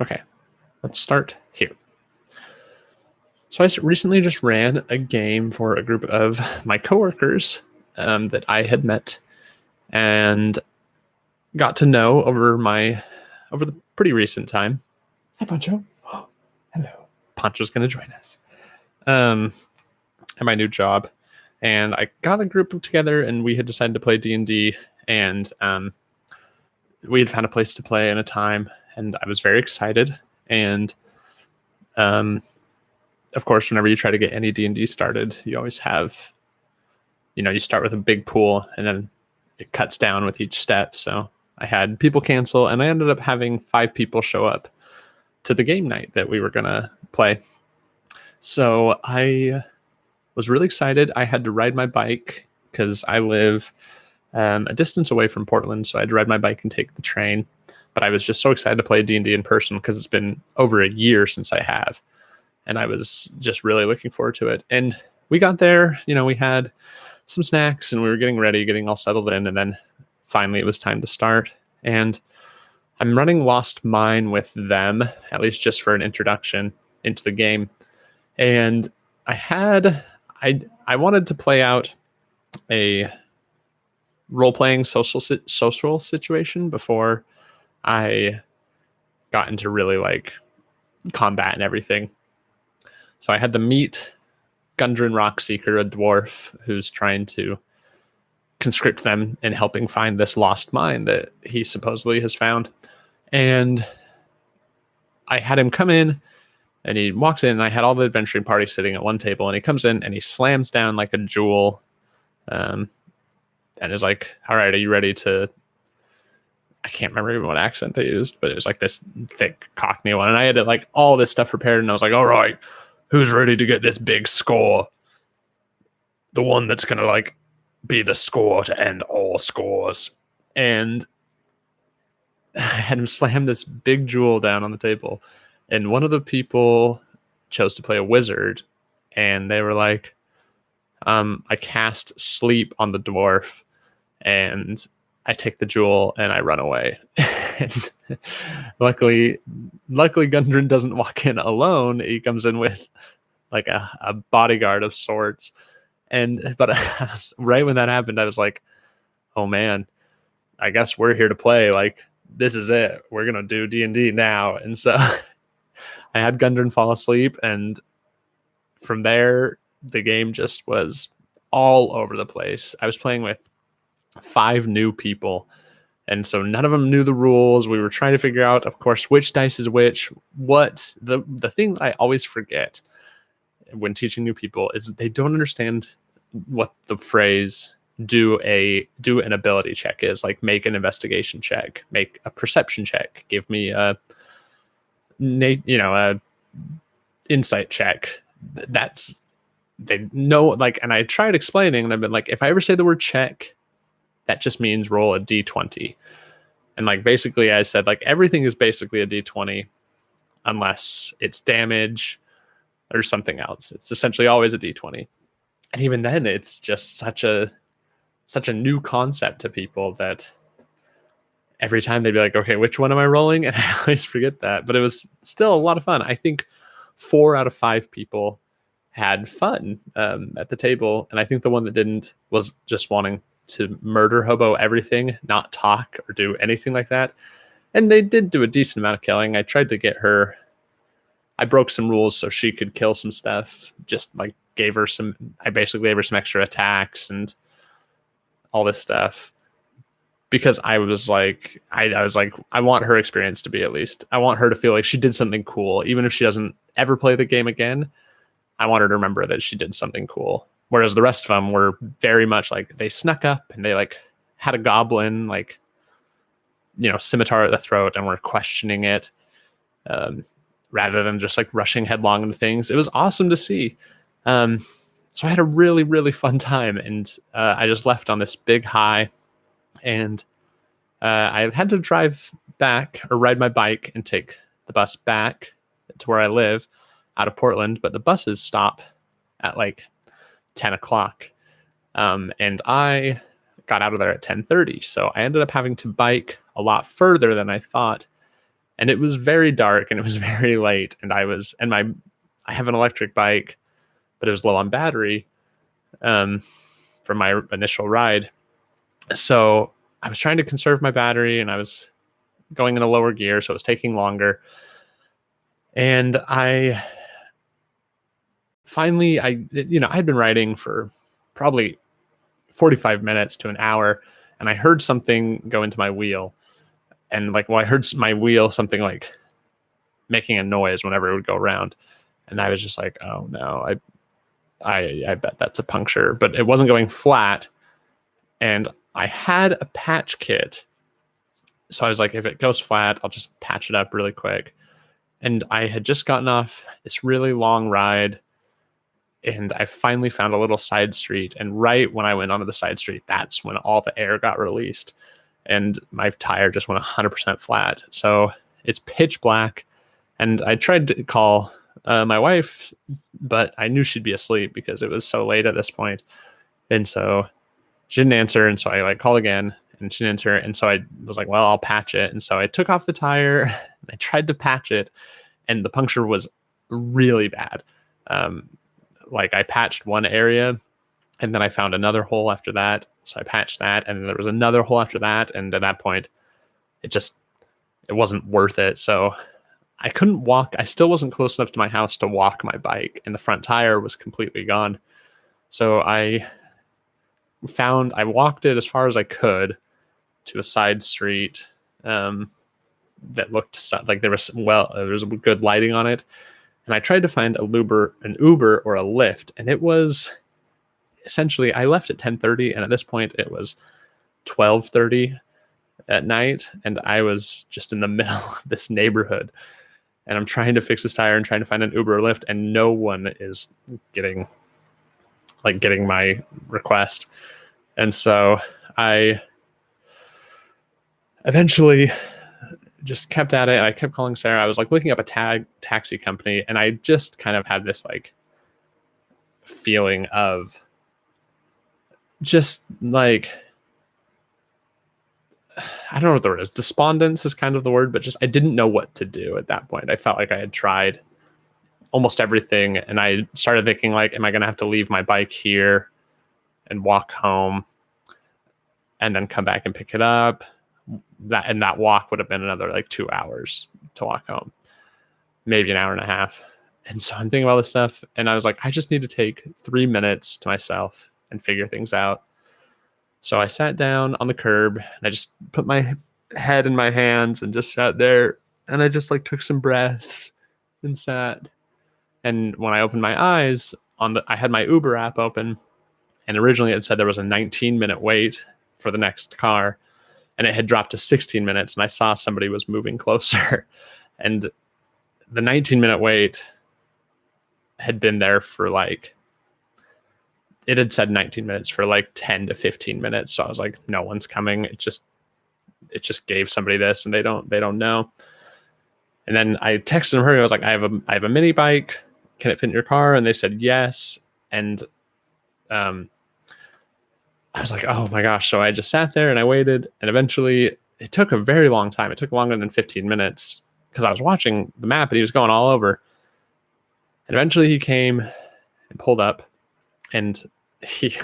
Okay, let's start here. So recently just ran a game for a group of my coworkers that I had met and got to know over the pretty recent time. Hi, Pancho. Hello. Pancho's going to join us at my new job, and I got a group together, and we had decided to play D&D, and we had found a place to play in a time, and I was very excited. And of course, whenever you try to get any D&D started, you always have, you start with a big pool, and then it cuts down with each step. So I had people cancel, and I ended up having 5 people show up to the game night that we were going to play. So I was really excited. I had to ride my bike because I live a distance away from Portland, so I had to ride my bike and take the train. But I was just so excited to play D&D in person because it's been over a year since I have. And I was just really looking forward to it. And we got there, we had some snacks and we were getting ready, getting all settled in. And then finally it was time to start. And I'm running Lost Mine with them, at least just for an introduction into the game. And I wanted to play out a role-playing social situation before I got into really like combat and everything. So I had to meet Gundren Rockseeker, a dwarf who's trying to conscript them in helping find this lost mine that he supposedly has found. And I had him come in, and he walks in, and I had all the adventuring party sitting at one table, and he comes in and he slams down like a jewel and is like, all right, are you ready to... I can't remember even what accent they used, but it was like this thick Cockney one. And I had like all this stuff prepared, and I was like, all right, who's ready to get this big score? The one that's going to like be the score to end all scores. And I had him slam this big jewel down on the table. And one of the people chose to play a wizard. And they were like, I cast sleep on the dwarf, and I take the jewel and I run away. And luckily Gundren doesn't walk in alone. He comes in with like a bodyguard of sorts. But right when that happened, I was like, oh man, I guess we're here to play. Like, this is it. We're going to do D&D now. And so I had Gundren fall asleep. And from there, the game just was all over the place. I was playing with 5 new people, and so none of them knew the rules. We were trying to figure out, of course, which dice is which. What the thing that I always forget when teaching new people is they don't understand what the phrase do an ability check is. Like, make an investigation check, make a perception check, give me a insight check. That's, they know, like, and I tried explaining, and I've been like, if I ever say the word check, that just means roll a d20. And like, basically I said, like, everything is basically a d20 unless it's damage or something else. It's essentially always a d20. And even then, it's just such a new concept to people that every time they'd be like, okay, which one am I rolling? And I always forget that. But it was still a lot of fun. I think 4 out of 5 people had fun at the table. And I think the one that didn't was just wanting to murder hobo everything, not talk or do anything like that. And they did do a decent amount of killing. I tried to get her... I broke some rules so she could kill some stuff. Just like I basically gave her some extra attacks and all this stuff. Because I was like, I want her experience to be, at least, I want her to feel like she did something cool. Even if she doesn't ever play the game again, I want her to remember that she did something cool. Whereas the rest of them were very much like, they snuck up and they like had a goblin, like, scimitar at the throat, and were questioning it rather than just like rushing headlong into things. It was awesome to see. So I had a really, really fun time, and I just left on this big high. And I had to drive back, or ride my bike and take the bus back to where I live out of Portland. But the buses stop at like 10 o'clock. And I got out of there at 10:30. So I ended up having to bike a lot further than I thought. and it was very dark and it was very late, and I have an electric bike, but it was low on battery um, from my initial ride. So I was trying to conserve my battery, and I was going in a lower gear, so it was taking longer. And I finally, I'd been riding for probably 45 minutes to an hour, and I heard something go into my wheel. And I heard my wheel, something like making a noise whenever it would go around. And I was just like, oh no, I bet that's a puncture, but it wasn't going flat. And I had a patch kit. So I was like, if it goes flat, I'll just patch it up really quick. And I had just gotten off this really long ride, and I finally found a little side street. And right when I went onto the side street, that's when all the air got released, and my tire just went 100% flat. So it's pitch black. And I tried to call my wife, but I knew she'd be asleep because it was so late at this point. And so she didn't answer. And so I called again, and she didn't answer. And so I was like, well, I'll patch it. And so I took off the tire and I tried to patch it, and the puncture was really bad. I patched one area, and then I found another hole after that. So I patched that, and then there was another hole after that. And at that point, it wasn't worth it. So I couldn't walk. I still wasn't close enough to my house to walk my bike, and the front tire was completely gone. So I walked it as far as I could to a side street that looked like there was good lighting on it. And I tried to find an Uber or a Lyft, and it was essentially, I left at 10:30, and at this point it was 12:30 at night, and I was just in the middle of this neighborhood, and I'm trying to fix this tire and trying to find an Uber or Lyft, and no one is getting my request. And so I eventually just kept at it, and I kept calling Sarah. I was looking up a taxi company, and I just kind of had this feeling of just I don't know what the word is. Despondence is kind of the word, but just I didn't know what to do at that point. I felt like I had tried almost everything, and I started thinking am I going to have to leave my bike here and walk home and then come back and pick it up? That walk would have been another 2 hours to walk home, maybe an hour and a half. And so I'm thinking about this stuff, and I was like, I just need to take 3 minutes to myself and figure things out. So I sat down on the curb, and I just put my head in my hands and just sat there, and I just took some breaths and sat. And when I opened my eyes, I had my Uber app open, and originally it said there was a 19-minute wait for the next car, and it had dropped to 16 minutes, and I saw somebody was moving closer. And the 19-minute wait had been there for it had said 19 minutes for 10 to 15 minutes. So I was like, no one's coming. It just gave somebody this, and they don't know. And then I texted her. I was like, I have a mini bike. Can it fit in your car? And they said yes. And I was like, oh my gosh. So I just sat there and I waited, and eventually it took a very long time. It took longer than 15 minutes because I was watching the map and he was going all over. And eventually he came and pulled up, and he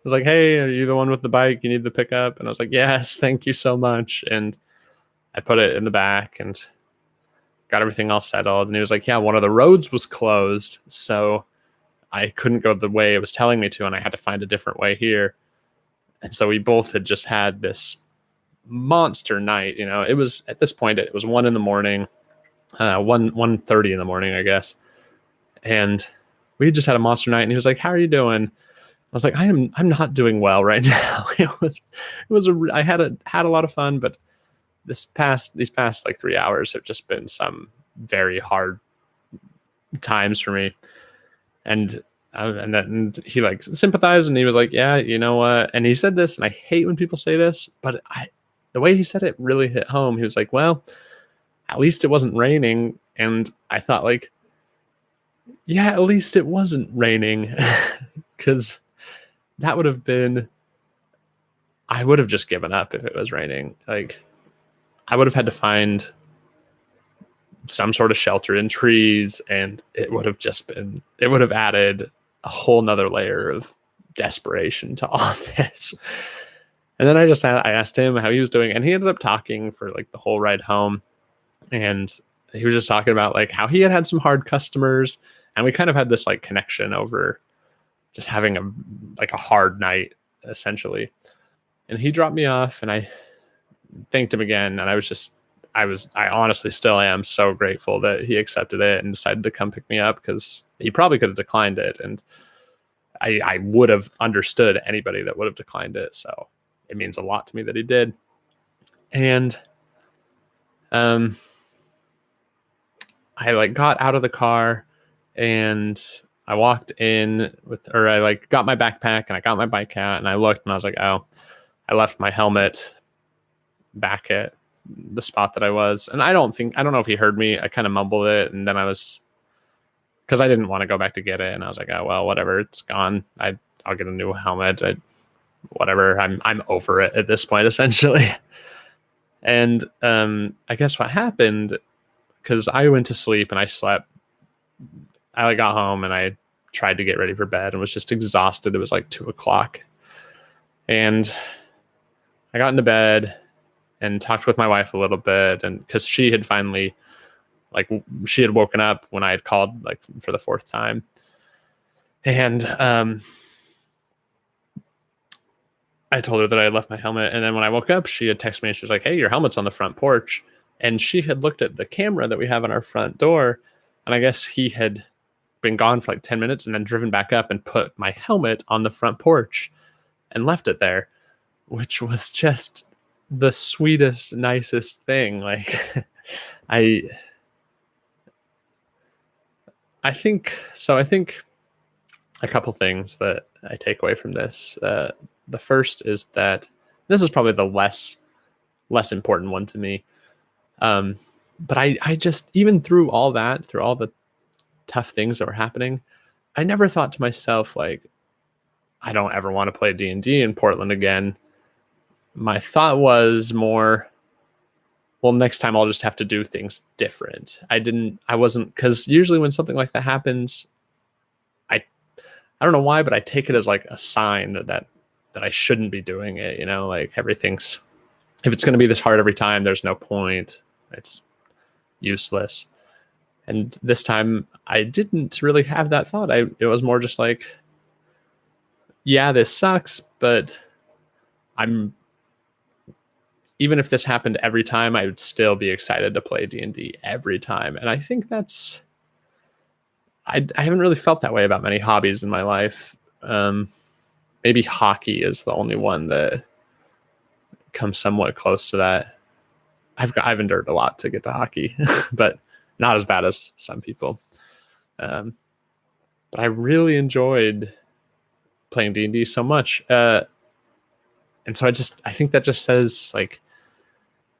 was like, hey, are you the one with the bike? You need the pickup? And I was like, yes, thank you so much. And I put it in the back and got everything all settled. And he was like, yeah, one of the roads was closed, so I couldn't go the way it was telling me to, and I had to find a different way here. And so we both had just had this monster night. It was, at this point, it was 1 a.m, 1:30 in the morning, I guess. And we just had a monster night, and he was like, how are you doing? I was like, I'm not doing well right now. I had a lot of fun, but these past 3 hours have just been some very hard times for me. And then he sympathized, and he was like, yeah, you know what? And he said this, and I hate when people say this, but the way he said it really hit home. He was like, well, at least it wasn't raining. And I thought yeah, at least it wasn't raining, because that would have been, I would have just given up if it was raining. I would have had to find some sort of shelter in trees, and it would have added a whole nother layer of desperation to all of this. And then I asked him how he was doing, and he ended up talking for like the whole ride home. And he was just talking about like how he had some hard customers, and we kind of had this like connection over just having a hard night essentially. And he dropped me off, and I thanked him again, and I honestly still am so grateful that he accepted it and decided to come pick me up, because he probably could have declined it, and I would have understood anybody that would have declined it. So it means a lot to me that he did. And I like got out of the car, and I walked in I like got my backpack and I got my bike out, and I looked and I was like, oh, I left my helmet back at the spot that I was. And I don't know if he heard me. I kind of mumbled it, and then because I didn't want to go back to get it, and I was like, oh well, whatever, it's gone. I'll get a new helmet. Whatever. I'm over it at this point, essentially. And I guess what happened, because I went to sleep and I slept. I got home and I tried to get ready for bed and was just exhausted. It was like 2:00, and I got into bed and talked with my wife a little bit, and because she had finally, like, she had woken up when I had called like for the 4th time. And I told her that I had left my helmet, and then when I woke up, she had texted me and she was like, hey, your helmet's on the front porch. And she had looked at the camera that we have on our front door, and I guess he had been gone for like 10 minutes and then driven back up and put my helmet on the front porch and left it there, which was just the sweetest, nicest thing. Like, I think a couple things that I take away from this. The first is that this is probably the less important one to me. But I just, even through all the tough things that were happening, I never thought to myself, like, I don't ever want to play D&D in Portland again. My thought was more, well, next time I'll just have to do things different. Because usually when something like that happens, I don't know why, but I take it as like a sign that I shouldn't be doing it. Like, if it's going to be this hard every time, there's no point. It's useless. And this time I didn't really have that thought. It was more just like, yeah, this sucks, but even if this happened every time, I would still be excited to play D&D every time. And I think I haven't really felt that way about many hobbies in my life. Maybe hockey is the only one that comes somewhat close to that. I've endured a lot to get to hockey, but not as bad as some people. But I really enjoyed playing D&D so much. And so I think that just says like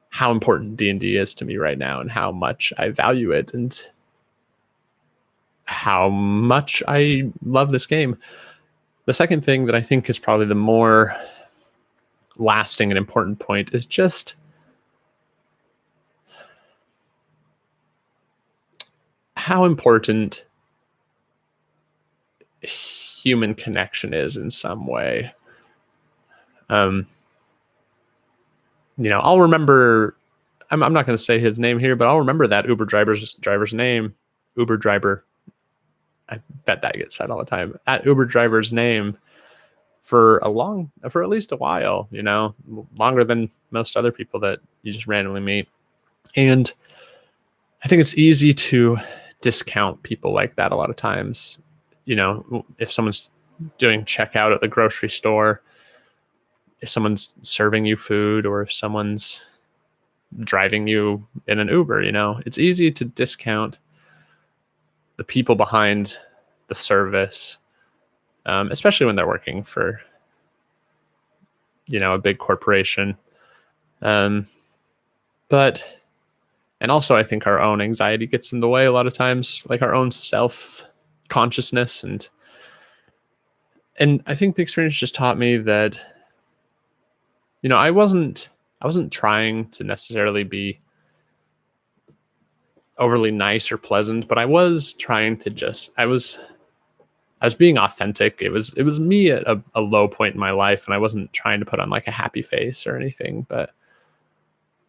how important D&D is to me right now, and how much I value it, and how much I love this game. The second thing that I think is probably the more lasting and important point is just how important human connection is in some way. I'll remember, I'm not going to say his name here, but I'll remember that Uber driver's name, Uber driver. I bet that gets said all the time. That Uber driver's name for at least a while, longer than most other people that you just randomly meet. And I think it's easy to discount people like that a lot of times. If someone's doing checkout at the grocery store, if someone's serving you food, or if someone's driving you in an Uber, it's easy to discount the people behind the service, especially when they're working for, a big corporation. And also I think our own anxiety gets in the way a lot of times, like our own self-consciousness. And I think the experience just taught me that, I wasn't trying to necessarily be overly nice or pleasant, but I was trying to I was being authentic. It was me at a low point in my life, and I wasn't trying to put on like a happy face or anything. But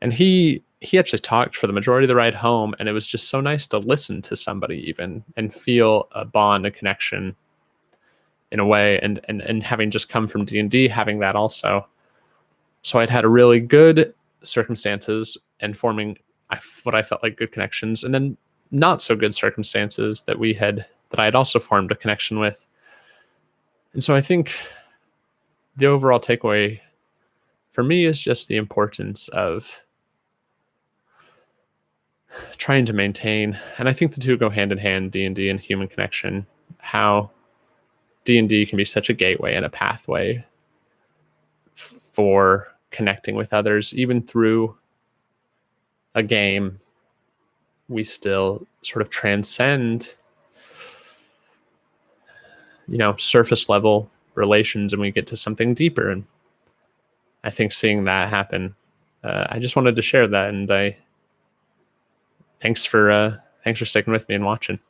and he actually talked for the majority of the ride home, and it was just so nice to listen to somebody even and feel a bond, a connection in a way, and having just come from D&D, having that also. So I'd had a really good circumstances and forming what I felt like good connections, and then not so good circumstances that I had also formed a connection with. And so I think the overall takeaway for me is just the importance of trying to maintain, and I think the two go hand in hand, D&D and human connection, how D&D can be such a gateway and a pathway for connecting with others. Even through a game, we still sort of transcend, surface level relations, and we get to something deeper. And I think seeing that happen, I just wanted to share that. And thanks for sticking with me and watching.